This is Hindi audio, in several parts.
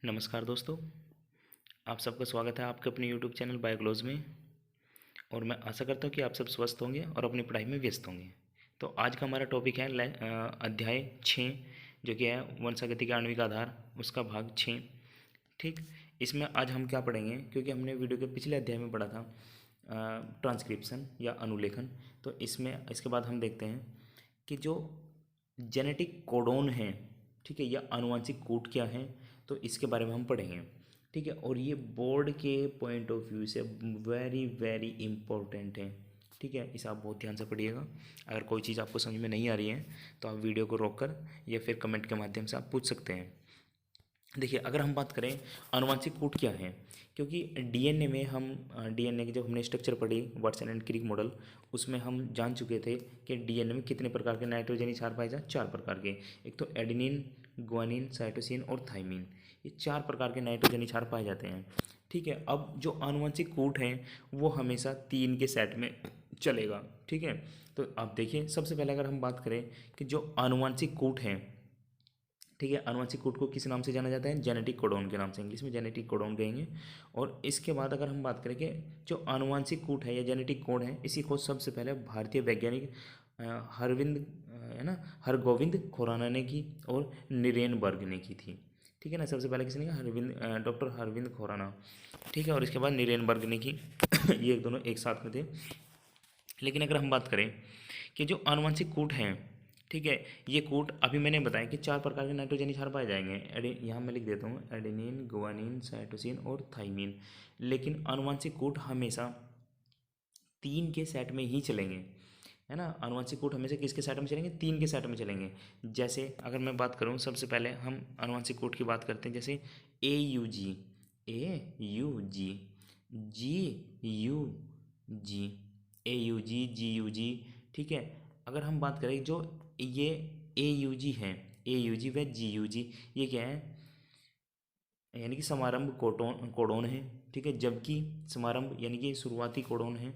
नमस्कार दोस्तों, आप सबका स्वागत है आपके अपने यूट्यूब चैनल बायोग्लोज में। और मैं आशा करता हूँ कि आप सब स्वस्थ होंगे और अपनी पढ़ाई में व्यस्त होंगे। तो आज का हमारा टॉपिक है अध्याय 6, जो कि है वंशागति के आणविक आधार, उसका भाग 6। ठीक, इसमें आज हम क्या पढ़ेंगे, क्योंकि हमने वीडियो के पिछले अध्याय में पढ़ा था ट्रांसक्रिप्शन या अनुलेखन। तो इसमें इसके बाद हम देखते हैं कि जो जेनेटिक कोडोन है, ठीक है, या आनुवंशिक कोड क्या है, तो इसके बारे में हम पढ़ेंगे। ठीक है, और ये बोर्ड के पॉइंट ऑफ व्यू से वेरी वेरी इंपॉर्टेंट है। ठीक है, इसे आप बहुत ध्यान से पढ़िएगा। अगर कोई चीज़ आपको समझ में नहीं आ रही है तो आप वीडियो को रोक कर या फिर कमेंट के माध्यम से आप पूछ सकते हैं। देखिए, अगर हम बात करें आनुवंशिक कोड क्या है, क्योंकि डीएनए में हम डीएनए की जब हमने स्ट्रक्चर पढ़ी वाटसन एंड क्रिक मॉडल, उसमें हम जान चुके थे कि डीएनए में कितने प्रकार के नाइट्रोजनी क्षार पाए जाते, 4 प्रकार के। एक तो एडेनिन, ग्वानिन, साइटोसिन और थाइमिन, ये 4 प्रकार के नाइट्रोजनी क्षार पाए जाते हैं। ठीक है, अब जो आनुवंशिक कोड है वो हमेशा 3 के सेट में चलेगा। ठीक है, तो आप देखिए, सबसे पहले अगर हम बात करें कि जो आनुवंशिक कोड है, ठीक है, आनुवंशिक कोड को किस नाम से जाना जाता है, जेनेटिक कोडोन के नाम से, इंग्लिश में जेनेटिक कोडोन कहेंगे। और इसके बाद अगर हम बात करें कि जो आनुवंशिक कोड है या जेनेटिक कोड है, इसी खोज सबसे पहले भारतीय वैज्ञानिक हरविंद है ना, हरगोविंद खुराना ने की और निरेनबर्ग ने की थी। ठीक है ना, सबसे पहले किसने कहा, डॉक्टर हरविंद खुराना। ठीक है, और इसके बाद निरेनबर्ग ने की ये दोनों एक साथ में थे। लेकिन अगर हम बात करें कि जो आनुवंशिक कूट हैं, ठीक है, ये कूट अभी मैंने बताया कि 4 प्रकार के नाइट्रोजनी क्षार पाए जाएंगे। यहाँ मैं लिख देता हूँ एडेनिन, गुआनिन, साइटोसिन और थाइमिन। लेकिन आनुवंशिक कूट हमेशा 3 के सेट में ही चलेंगे, है ना। आनुवंशिक कूट हमेशा किसके सेट में चलेंगे, 3 के सेट में चलेंगे। जैसे अगर मैं बात करूँ, सबसे पहले हम आनुवंशिक कूट की बात करते हैं। जैसे AUG, AUG, GUG, AUG, GUG। ठीक है, अगर हम बात करें जो ये AUG हैं, AUG व GUG, ये क्या है, यानी कि समारंभ कोडोन कोडोन है। ठीक है, जबकि समारंभ यानी कि शुरुआती कोडोन है।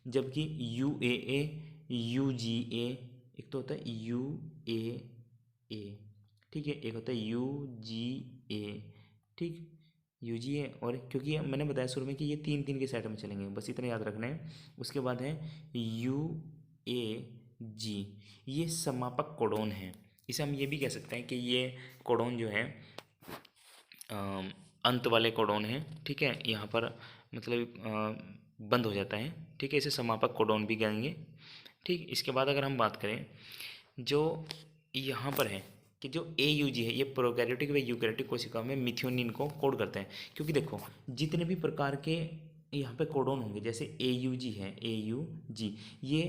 जबकि UAA, UGA, एक तो होता है UAA, ठीक है, एक होता है UGA। ठीक, UGA, और क्योंकि मैंने बताया शुरू में कि ये 3 के सेट में चलेंगे, बस इतना याद रखना है। उसके बाद है UAG, ये समापक कोडोन है। इसे हम ये भी कह सकते हैं कि ये कोडोन जो है अंत वाले कोडोन हैं। ठीक है, यहाँ पर मतलब बंद हो जाता है। ठीक है, इसे समापक कोडोन भी कहेंगे। ठीक, इसके बाद अगर हम बात करें जो यहाँ पर है कि जो AUG है, ये प्रोकैरियोटिक व यूकैरियोटिक कोशिका में मिथ्योनिन को कोड करते हैं। क्योंकि देखो, जितने भी प्रकार के यहाँ पे कोडोन होंगे, जैसे AUG है, AUG, ये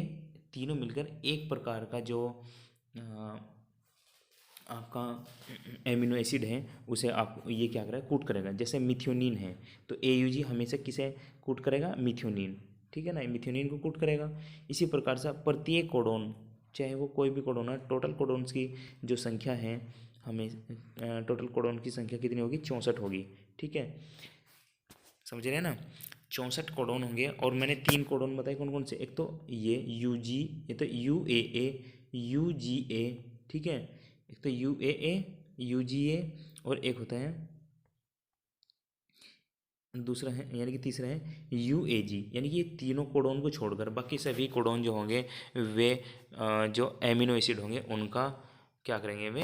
तीनों मिलकर एक प्रकार का जो आपका एमिनो एसिड है, उसे आप ये क्या करेगा, कूट करेगा। जैसे मिथ्योनिन है, तो AUG हमेशा किसे कूट करेगा, मिथ्योनिन। ठीक है ना, मिथ्योनिन को कूट करेगा। इसी प्रकार से प्रत्येक कोडोन, चाहे वो कोई भी कोडोन है, टोटल कोडोन्स की जो संख्या है, हमें टोटल कोडोन की संख्या कितनी होगी, 64 होगी। ठीक है, समझ रहे हैं ना, 64 कोडोन होंगे। और मैंने 3 कोडोन बताए, कौन कौन से, एक तो ये UG, ये तो UAA, UGA। ठीक है, एक तो UAA, UGA, और एक होता है दूसरा है, यानी कि तीसरा है UAG। यानी कि ये तीनों कोडोन को छोड़कर बाकी सभी कोडोन जो होंगे, वे जो एमिनो एसिड होंगे उनका क्या करेंगे, वे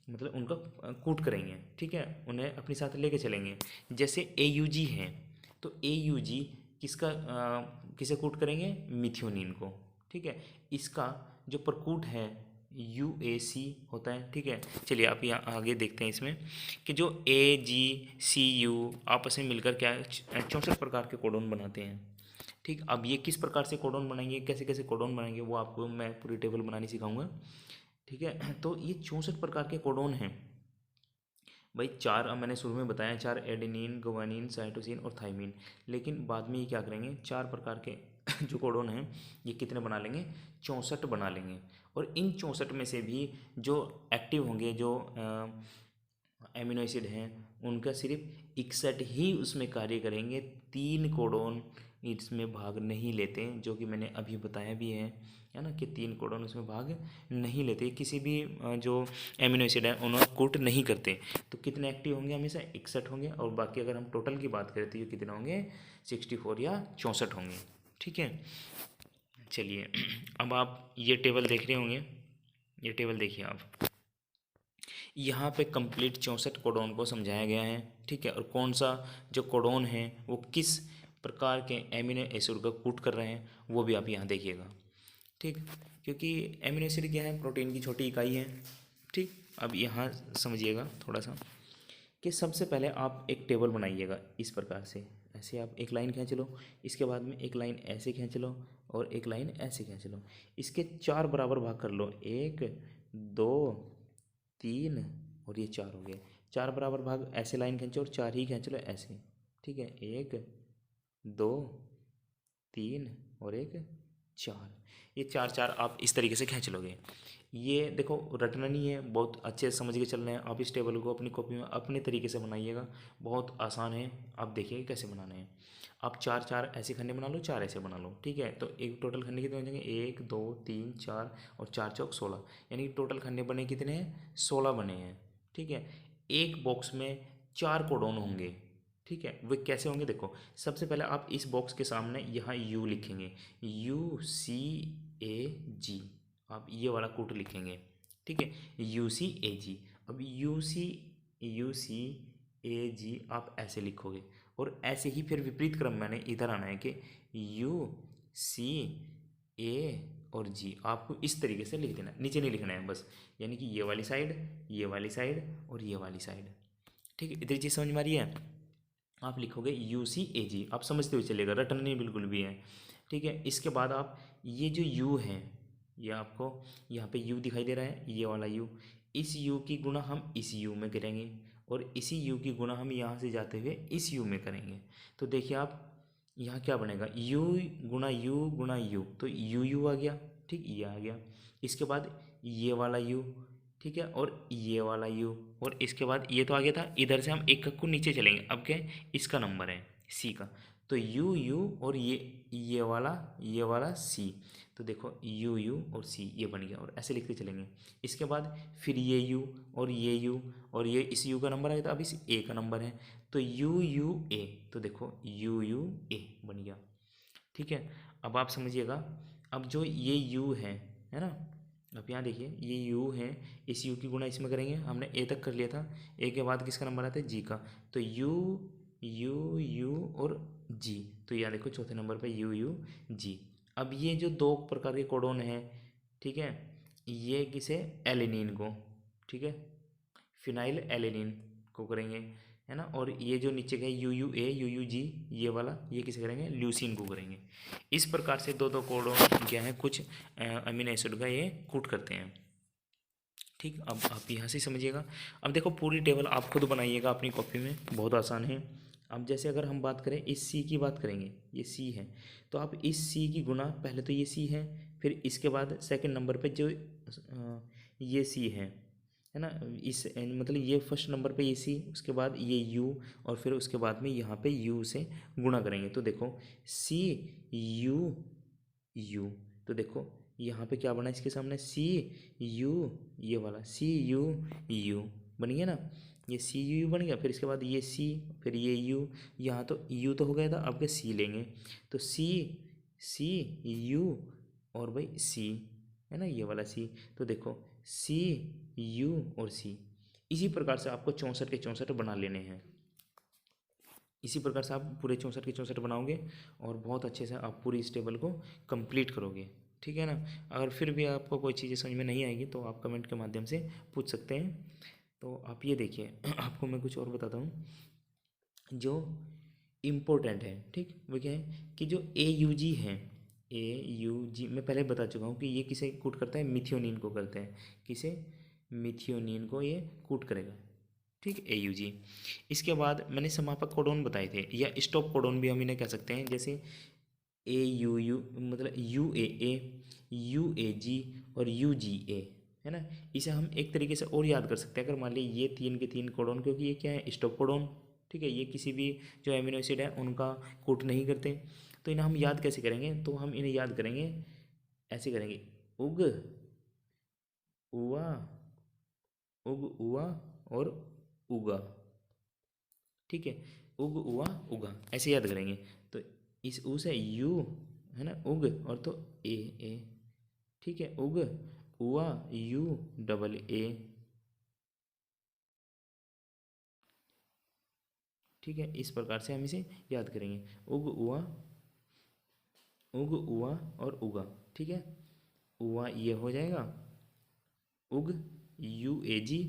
मतलब उनका कूट करेंगे। ठीक है, उन्हें अपने साथ लेके चलेंगे। जैसे AUG है, तो AUG किसे कूट करेंगे, मिथ्योनिन को। ठीक है, इसका जो प्रकूट है UAC होता है। ठीक है, चलिए आप यहाँ आगे देखते हैं इसमें कि जो AGCU आपस में मिलकर क्या 64 प्रकार के कोडोन बनाते हैं। ठीक, अब ये किस प्रकार से कोडोन बनाएंगे, कैसे कैसे कोडोन बनाएंगे, वो आपको मैं पूरी टेबल बनानी सिखाऊंगा। ठीक है, तो ये 64 प्रकार के कोडोन हैं भाई। 4 अब मैंने शुरू में बताया, 4 एडेनिन, गुआनिन, साइटोसिन और थाइमिन। लेकिन बाद में ये क्या करेंगे, 4 प्रकार के जो कोडोन हैं, ये कितने बना लेंगे, 64 बना लेंगे। और इन 64 में से भी जो एक्टिव होंगे, जो एमिनो एसिड हैं, उनका सिर्फ 61 ही उसमें कार्य करेंगे। 3 कोडोन इसमें भाग नहीं लेते, जो कि मैंने अभी बताया भी है ना, कि 3 कोडॉन उसमें भाग नहीं लेते। किसी भी जो एमिनो एसिड है उन्हें कोट नहीं करते। तो कितने एक्टिव होंगे? हमेशा 61 होंगे। और बाकी अगर हम टोटल की बात करें तो ये कितने होंगे? 64 या 64 होंगे। ठीक है, चलिए अब आप ये टेबल देख रहे होंगे। ये टेबल देखिए आप, यहाँ पे कंप्लीट 64 कोडोन को समझाया गया है। ठीक है, और कौन सा जो कोडोन है वो किस प्रकार के एमिनो एसिड का कूट कर रहे हैं वो भी आप यहाँ देखिएगा। ठीक, क्योंकि एमिनो एसिड क्या है? प्रोटीन की छोटी इकाई है। ठीक, अब यहाँ समझिएगा थोड़ा सा कि सबसे पहले आप एक टेबल बनाइएगा इस प्रकार से। ऐसे आप एक लाइन खींच लो, इसके बाद में एक लाइन ऐसे खींच लो, और एक लाइन ऐसे खींच लो। इसके 4 बराबर भाग कर लो, 1 2 3 और ये 4 हो गए। 4 बराबर भाग ऐसे लाइन खींचो और 4 ही खींच लो ऐसे। ठीक है, 1 2 3 और एक 4। ये 4 4 आप इस तरीके से खींच लोगे। ये देखो रटना नहीं है, बहुत अच्छे से समझ के चलना है। आप इस टेबल को अपनी कॉपी में अपने तरीके से बनाइएगा, बहुत आसान है। आप देखिए कैसे बनाने हैं। आप 4 4 ऐसे खन्ने बना लो, 4 ऐसे बना लो। ठीक है, तो एक टोटल खन्ने कितने हो जाएंगे? 1 2 3 4 और 4 चौक 16, यानी कि टोटल खन्ने बने कितने हैं? 16 बने हैं। ठीक है, एक बॉक्स में 4 कोडॉन होंगे। ठीक है, वे कैसे होंगे? देखो, सबसे पहले आप इस बॉक्स के सामने यहाँ यू लिखेंगे, UCAG, आप ये वाला कोड लिखेंगे। ठीक है, UCAG। अब UCAG आप ऐसे लिखोगे, और ऐसे ही फिर विपरीत क्रम में इधर आना है कि UCA और G, आपको इस तरीके से लिख देना, नीचे नहीं लिखना है बस। यानी कि ये वाली साइड, ये वाली साइड और ये वाली साइड। ठीक है, इधर चीज़ समझ में आ रही है? आप लिखोगे UCAG, आप समझते हुए चलेगा, रटन नहीं बिल्कुल भी है। ठीक है, इसके बाद आप ये जो U है, ये आपको यहाँ पे U दिखाई दे रहा है, ये वाला U, इस U की गुणा हम इस U में करेंगे, और इसी U की गुणा हम यहाँ से जाते हुए इस U में करेंगे। तो देखिए आप यहाँ क्या बनेगा? U गुणा U गुणा U, तो U आ गया। ठीक, ये आ गया। इसके बाद ये वाला U, ठीक है, और ये वाला U, और इसके बाद ये तो आ गया था। इधर से हम एक को नीचे चलेंगे, अब क्या है? इसका नंबर है C का, तो U और ये वाला C। तो देखो U और C ये बन गया, और ऐसे लिखते चलेंगे। इसके बाद फिर ये U और ये U, और ये इस U का नंबर आया था, अब इस A का नंबर है, तो UA। तो देखो UA बन गया। ठीक है, अब आप समझिएगा। अब जो ये U है ना, अब यहाँ देखिए ये U है, इस U की गुणा इसमें करेंगे। हमने A तक कर लिया था, A के बाद किसका नंबर आता है? G का, तो U और G, तो यहाँ देखो चौथे नंबर पे UG। अब ये जो 2 प्रकार के कोडोन हैं, ठीक है, ये किसे? एलेनिन को, ठीक है, फिनाइल एलेनिन को करेंगे, है ना। और ये जो नीचे का UUA UUG, ये वाला ये किसे करेंगे? ल्यूसीन को करेंगे। इस प्रकार से 2 कोडोन क्या है, कुछ अमीनो एसिड का ये कूट करते हैं। ठीक, अब आप यहाँ से समझिएगा। अब देखो पूरी टेबल आप खुद बनाइएगा अपनी कॉपी में, बहुत आसान है। अब जैसे अगर हम बात करें इस C की बात करेंगे, ये C है, तो आप इस C की गुणा, पहले तो ये C है, फिर इसके बाद सेकंड नंबर पे जो ये C है ना, इस मतलब ये फर्स्ट नंबर पे ये C, उसके बाद ये U, और फिर उसके बाद में यहाँ पे U से गुणा करेंगे। तो देखो CU, तो देखो यहाँ पे क्या बना इसके सामने? CU, ये वाला CU बन गया ना, ये CU बन गया। फिर इसके बाद ये C, फिर ये U, यहाँ तो U तो हो गया था, अब के C लेंगे, तो CU और भाई C, है ना, ये वाला C। तो देखो CU और C, इसी प्रकार से आपको 64 के 64 बना लेने हैं। इसी प्रकार से आप पूरे 64 के 64 बनाओगे, और बहुत अच्छे से आप पूरी इस टेबल को कंप्लीट करोगे। ठीक है ना। अगर फिर भी आपको कोई चीज़ें समझ में नहीं आएगी तो आप कमेंट के माध्यम से पूछ सकते हैं। तो आप ये देखिए आपको मैं कुछ और बताता हूँ जो इम्पोर्टेंट है। ठीक, वो क्या है कि जो AUG है, AUG मैं पहले बता चुका हूँ कि ये किसे कूट करता है? मिथियोनिन को करते हैं। किसे? मिथियोनिन को ये कूट करेगा। ठीक, AUG। इसके बाद मैंने समापक कोडोन बताए थे, या स्टॉप कोडोन भी हम इन्हें कह सकते हैं, जैसे AUU मतलब UAA, UAG और UGA, है ना। इसे हम एक तरीके से और याद कर सकते हैं, अगर मान लीजिए ये 3 के 3 कोडोन, क्योंकि ये क्या है? Stop codon. ठीक है, ये किसी भी जो एमिनो एसिड है उनका कोट नहीं करते। तो इन्हें हम याद कैसे करेंगे? तो हम इन्हें याद करेंगे ऐसे करेंगे, उग उआ, उग उआ और उगा। ठीक है, उग उआ उगा, ऐसे याद करेंगे। तो इस ऊ से यू है ना, उग, और तो ए। ठीक है, उग उआ यू डबल ए। ठीक है, इस प्रकार से हम इसे याद करेंगे, उग उआ, उग उआ और उगा। ठीक है, उआ ये हो जाएगा, उग यू ए जी,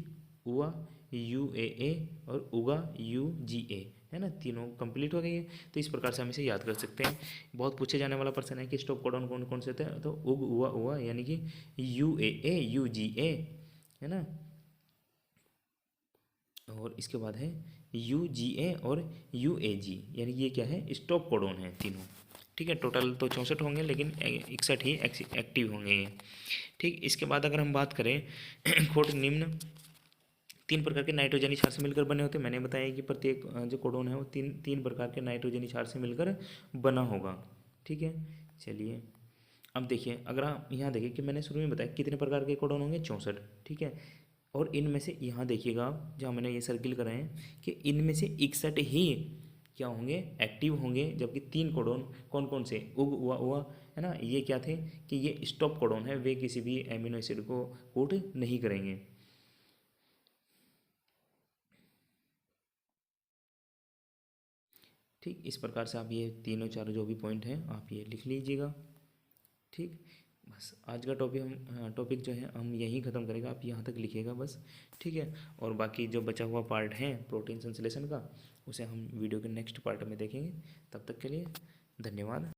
उआ यू ए और उगा यू जी ए, है ना, तीनों कंप्लीट हो गई है। तो इस प्रकार से हम इसे याद कर सकते हैं। बहुत पूछे जाने वाला प्रश्न है कि स्टॉप कोडॉन कौन कौन से थे, तो उग उआ उआ यानी कि यू ए यू जी ए, है ना, और इसके बाद है यू जी ए और यू ए जी, यानी कि ये क्या है, स्टॉप कोडॉन है तीनों। ठीक है, टोटल तो 64 होंगे लेकिन 61 ही एक्टिव होंगे ये। ठीक, इसके बाद अगर हम बात करें कोड निम्न तीन प्रकार के नाइट्रोजनी क्षार से मिलकर बने होते हैं। मैंने बताया कि प्रत्येक जो कोडोन है वो तीन तीन प्रकार के नाइट्रोजनी क्षार से मिलकर बना होगा। ठीक है, चलिए अब देखिए, अगर आप यहाँ देखिए कि मैंने शुरू में बताया कितने प्रकार के कोडोन होंगे, 64। ठीक है, और इनमें से यहाँ देखिएगा आप जहाँ मैंने ये सर्किल कराए हैं कि इनमें से 61 ही क्या होंगे, एक्टिव होंगे, जबकि तीन कोडोन कौन कौन से, उग हुआ हुआ है ना, ये क्या थे कि ये स्टॉप कोडोन है, वे किसी भी एमिनो एसिड को कोड नहीं करेंगे। ठीक, इस प्रकार से आप ये तीनों चारों जो भी पॉइंट हैं आप ये लिख लीजिएगा। ठीक, बस आज का टॉपिक जो है हम यहीं ख़त्म करेगा, आप यहाँ तक लिखिएगा बस। ठीक है, और बाकी जो बचा हुआ पार्ट है प्रोटीन संश्लेषण का, उसे हम वीडियो के नेक्स्ट पार्ट में देखेंगे। तब तक के लिए धन्यवाद।